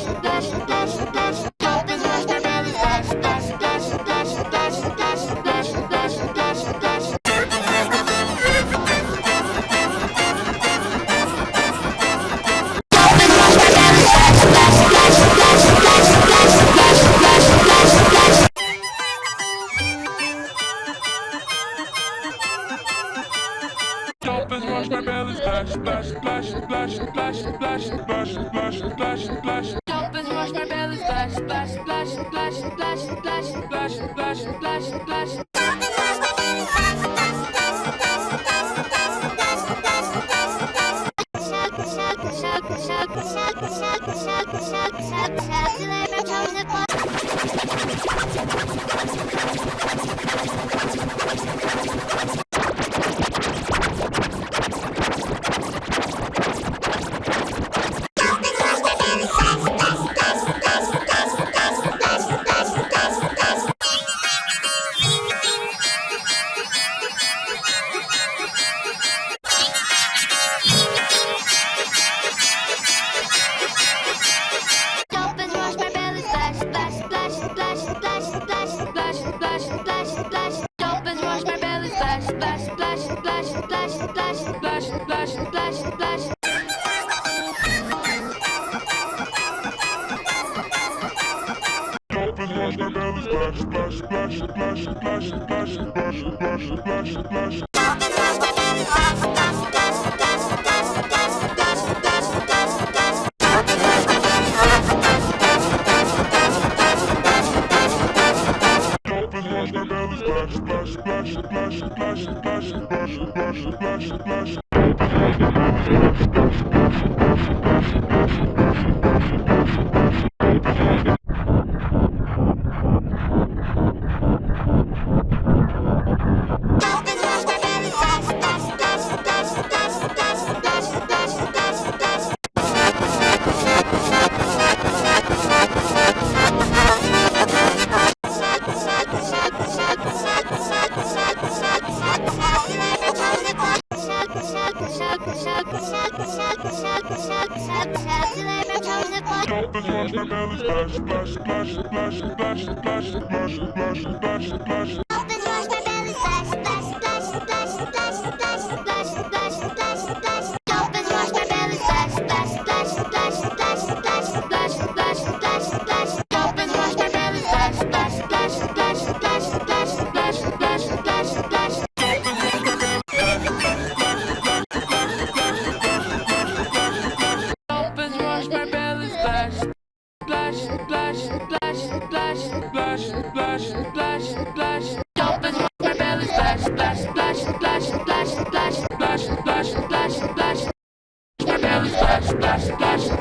splash, splash, splash. Jump and splash my belly, splash, splash, splash, splash, splash, splash, splash, splash, splash, splash. Jump and splash my belly, splash, splash, splash, splash, splash, splash, splash, splash, splash, splash. Jump and splash my belly, splash, splash, splash, splash, splash, splash, splash, splash, splash, splash. Splash, splash, splash, splash, splash, splash, splash, splash, splash.